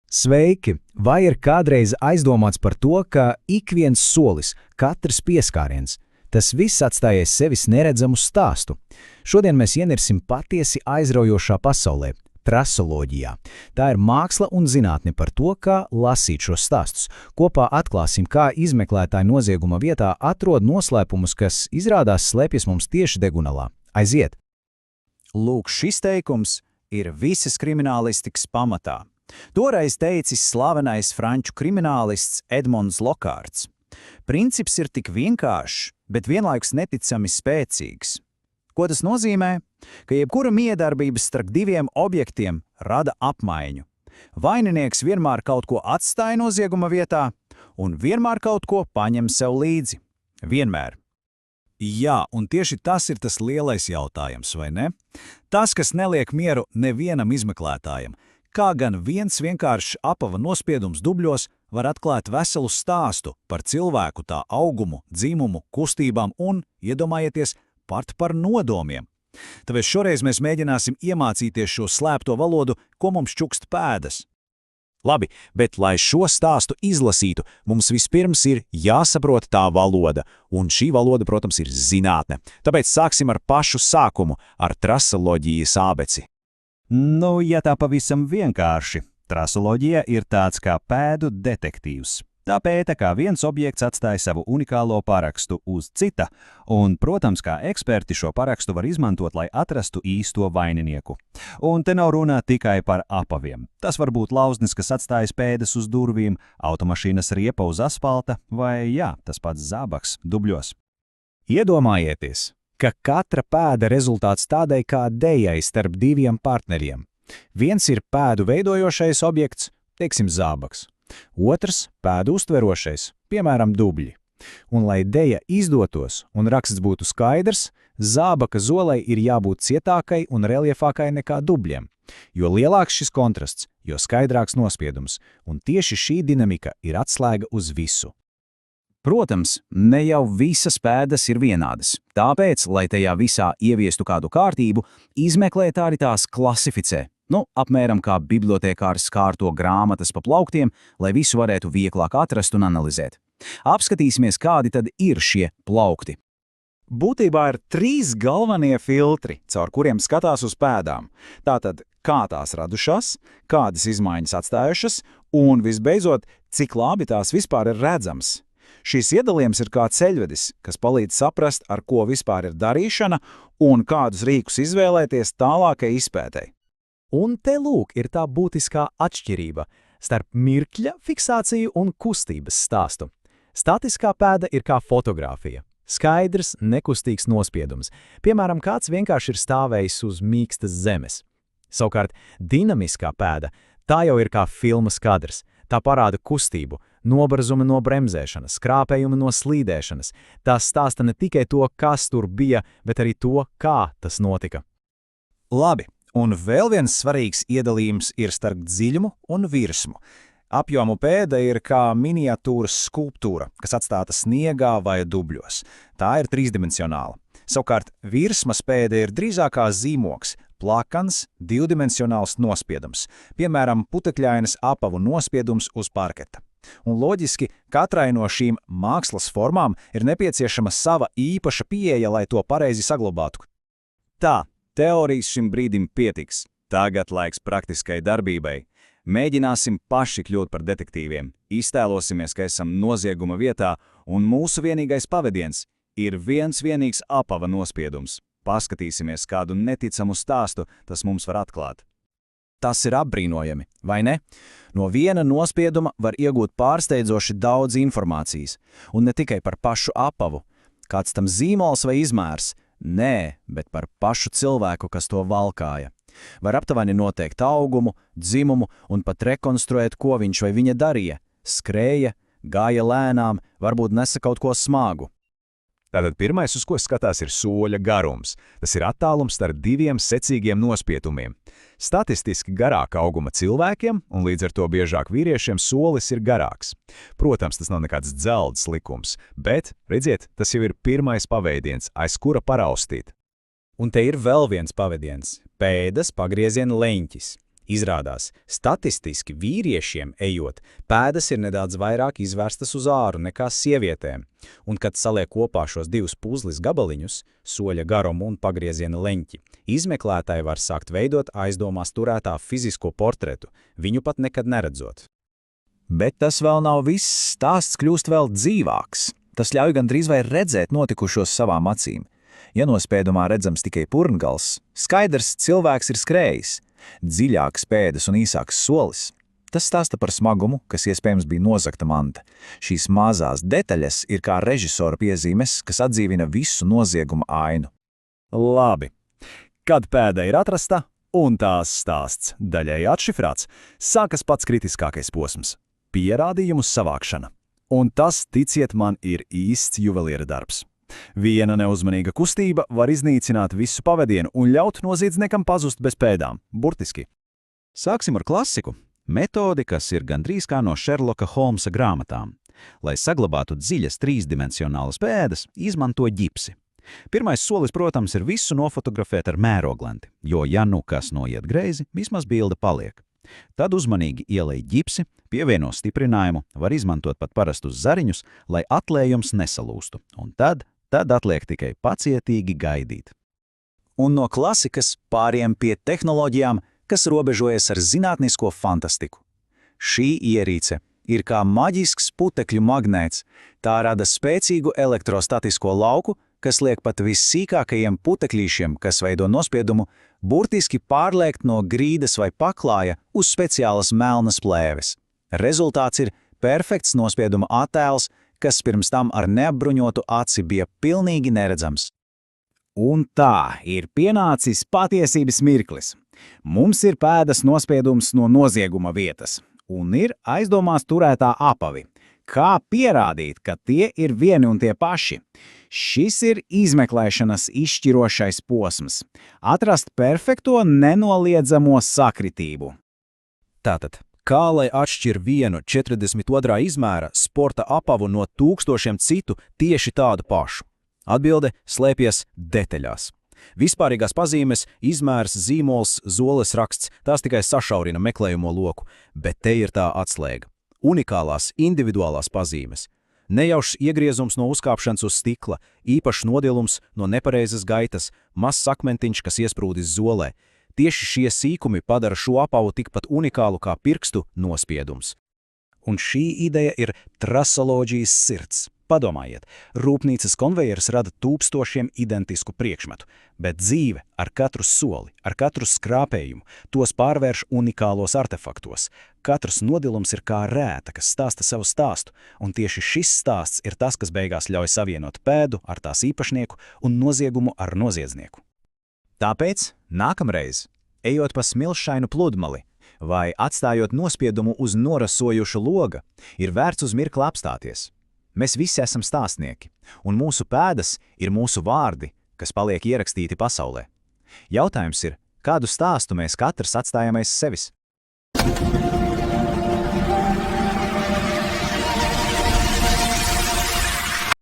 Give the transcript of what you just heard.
Sveiki! Vai ir kādreiz aizdomāts par to, ka ik viens solis, katrs pieskāriens, tas viss atstājies sevis neredzamu stāstu? Šodien mēs ienirsim patiesi aizraujošā pasaulē – trasoloģijā. Tā ir māksla un zinātne par to, kā lasīt šos stāstus. Kopā atklāsim, kā izmeklētāji nozieguma vietā atrod noslēpumus, kas izrādās slēpjas mums tieši degunalā. Aiziet! Lūk, šis teikums ir visas kriminālistikas pamatā. Toreiz teicis slavenais franču kriminālists Edmonds Lokārts. Princips ir tik vienkāršs, bet vienlaikus neticami spēcīgs. Ko tas nozīmē? Ka jebkura miedarbības starp diviem objektiem rada apmaiņu. Vaininieks vienmēr kaut ko atstāja nozieguma vietā un vienmēr kaut ko paņem sev līdzi. Vienmēr. Jā, un tieši tas ir tas lielais jautājums, vai ne? Tas, kas neliek mieru nevienam izmeklētājam. Kā gan viens vienkāršs apava nospiedums dubļos var atklāt veselu stāstu par cilvēku, tā augumu, dzimumu, kustībām un, iedomājieties, pat par nodomiem. Tāpēc šoreiz mēs mēģināsim iemācīties šo slēpto valodu, ko mums čukst pēdas. Labi, bet lai šo stāstu izlasītu, mums vispirms ir jāsaprot tā valoda, un šī valoda, protams, ir zinātne. Tāpēc sāksim ar pašu sākumu, ar trasoloģijas ābeci. Nu, ja tā pavisam vienkārši, trasoloģija ir tāds kā pēdu detektīvs. Tā pēta, kā viens objekts atstāja savu unikālo parakstu uz cita, un, protams, kā eksperti šo parakstu var izmantot, lai atrastu īsto vaininieku. Un te nav runā tikai par apaviem. Tas var būt lauznis, kas atstājas pēdas uz durvīm, automašīnas riepa uz asfalta vai, jā, tas pats zābaks dubļos. Iedomājieties, ka katra pēda rezultāts tādai kā dejai starp diviem partneriem. Viens ir pēdu veidojošais objekts, teiksim zābaks. Otrs – pēdu uztverošais, piemēram, dubļi. Un, lai deja izdotos un raksts būtu skaidrs, zābaka zolei ir jābūt cietākai un reljefākai nekā dubļiem. Jo lielāks šis kontrasts, jo skaidrāks nospiedums, un tieši šī dinamika ir atslēga uz visu. Protams, ne jau visas pēdas ir vienādas. Tāpēc, lai tajā visā ieviestu kādu kārtību, izmeklētāji tās klasificē. Apmēram kā bibliotekārs kārto grāmatas pa plauktiem, lai visu varētu vieglāk atrast un analizēt. Apskatīsimies, kādi tad ir šie plaukti. Būtībā ir 3 galvenie filtri, caur kuriem skatās uz pēdām. Tātad, kā tās radušās, kādas izmaiņas atstājušas un, visbeidzot, cik labi tās vispār ir redzams. Šīs iedalījums ir kā ceļvedis, kas palīdz saprast, ar ko vispār ir darīšana un kādus rīkus izvēlēties tālākai izpētei. Un te lūk ir tā būtiskā atšķirība starp mirkļa fiksāciju un kustības stāstu. Statiskā pēda ir kā fotogrāfija. Skaidrs, nekustīgs nospiedums. Piemēram, kāds vienkārši ir stāvējis uz mīkstas zemes. Savukārt, dinamiskā pēda, tā jau ir kā filmas kadrs. Tā parāda kustību, nobarzumi no bremzēšanas, krāpējumi no slīdēšanas. Tā stāsta ne tikai to, kas tur bija, bet arī to, kā tas notika. Labi, un vēl viens svarīgs iedalījums ir starp dziļumu un virsmu. Apjomu pēda ir kā miniatūras skulptūra, kas atstāta sniegā vai dubļos. Tā ir trīsdimensionāla. Savukārt, virsmas pēda ir drīzāk kā zīmogs, plakans, divdimensionāls nospiedums, piemēram, putekļainas apavu nospiedums uz parketa. Un loģiski, katrai no šīm mākslas formām ir nepieciešama sava īpaša pieeja, lai to pareizi saglabātu. Tā, teorijas šim brīdim pietiks. Tagad laiks praktiskai darbībai. Mēģināsim paši kļūt par detektīviem. Iztēlosimies, ka esam nozieguma vietā, un mūsu vienīgais pavediens ir viens vienīgs apava nospiedums. Paskatīsimies, kādu neticamu stāstu tas mums var atklāt. Tas ir apbrīnojami, vai ne? No viena nospieduma var iegūt pārsteidzoši daudz informācijas, un ne tikai par pašu apavu, kāds tam zīmols vai izmērs, nē, bet par pašu cilvēku, kas to valkāja. Var aptuveni noteikt augumu, dzimumu un pat rekonstruēt, ko viņš vai viņa darīja. Skrēja, gāja lēnām, varbūt nesa kaut ko smagu. Tātad pirmais, uz ko skatās, ir soļa garums. Tas ir attālums starp 2 secīgiem nospietumiem. Statistiski garāka auguma cilvēkiem, un līdz ar to biežāk vīriešiem, solis ir garāks. Protams, tas nav nekāds dzelzs likums, bet, redziet, tas jau ir pirmais paveidiens, aiz kura paraustīt. Un te ir vēl viens pavediens – pēdas pagrieziena leņķis. Izrādās, statistiski vīriešiem ejot, pēdas ir nedaudz vairāk izvērstas uz āru nekā sievietēm, un kad saliek kopā šos divus puzles gabaliņus, soļa garumu un pagrieziena leņķi, izmeklētāji var sākt veidot aizdomās turētā fizisko portretu, viņu pat nekad neredzot. Bet tas vēl nav viss, stāsts kļūst vēl dzīvāks. Tas ļauj gandrīz vai redzēt notikušos savām acīm. Ja nospiedumā redzams tikai purngals, skaidrs cilvēks ir skrējis. Dziļāks pēdas un īsāks solis. Tas stāsta par smagumu, kas iespējams bija nozagta manta. Šīs mazās detaļas ir kā režisora piezīmes, kas atdzīvina visu nozieguma ainu. Labi. Kad pēda ir atrasta un tās stāsts daļēji atšifrāts, sākas pats kritiskākais posms – pierādījumu savākšana. Un tas, ticiet man, ir īsts juveliera darbs. Viena neuzmanīga kustība var iznīcināt visu pavadienu un ļaut noziedzniekam pazust bez pēdām, burtiski. Sāksim ar klasiku. Metodi, kas ir gandrīz kā no Šerloka Holmsa grāmatām. Lai saglabātu dziļas trīsdimensionālas pēdas, izmanto ģipsi. Pirmais solis, protams, ir visu nofotografēt ar mēroglenti, jo ja nu kas noiet greizi, vismaz bilde paliek. Tad uzmanīgi ielej ģipsi, pievieno stiprinājumu, var izmantot pat parastus zariņus, lai atlējums nesalūstu, un tad atliek tikai pacietīgi gaidīt. Un no klasikas pāriem pie tehnoloģijām, kas robežojas ar zinātnisko fantastiku. Šī ierīce ir kā maģisks putekļu magnēts, tā rada spēcīgu elektrostatisko lauku, kas liek pat vissīkākajiem putekļīšiem, kas veido nospiedumu, burtiski pārliekt no grīdas vai paklāja uz speciālas melnas plēves. Rezultāts ir perfekts nospieduma attēls, kas pirms tam ar neapbruņotu aci bija pilnīgi neredzams. Un tā ir pienācis patiesības mirklis. Mums ir pēdas nospiedums no nozieguma vietas, un ir aizdomās turētā apavi. Kā pierādīt, ka tie ir vieni un tie paši? Šis ir izmeklēšanas izšķirošais posms – atrast perfekto nenoliedzamo sakritību. Tātad, kā lai atšķir vienu 42. izmēra sporta apavu no tūkstošiem citu tieši tādu pašu? Atbilde slēpjas detaļās. Vispārīgās pazīmes, izmērs, zīmols, zoles raksts, tās tikai sašaurina meklējumo loku, bet te ir tā atslēga. Unikālās, individuālās pazīmes. Nejaušs iegriezums no uzkāpšanas uz stikla, īpašs nodilums no nepareizas gaitas, mazs akmentiņš, kas iesprūdis zolē. Tieši šie sīkumi padara šo apavu tikpat unikālu kā pirkstu nospiedums. Un šī ideja ir trasoloģijas sirds. Padomājiet, rūpnīcas konvejers rada tūkstošiem identisku priekšmetu, bet dzīve ar katru soli, ar katru skrāpējumu, tos pārvērš unikālos artefaktos. Katrs nodilums ir kā rēta, kas stāsta savu stāstu, un tieši šis stāsts ir tas, kas beigās ļauj savienot pēdu ar tās īpašnieku un noziegumu ar noziedznieku. Tāpēc nākamreiz, ejot pa smilšainu pludmali vai atstājot nospiedumu uz norasojuša loga, ir vērts uz mirkli apstāties. Mēs visi esam stāstnieki, un mūsu pēdas ir mūsu vārdi, kas paliek ierakstīti pasaulē. Jautājums ir, kādu stāstu mēs katrs atstājam aiz sevis?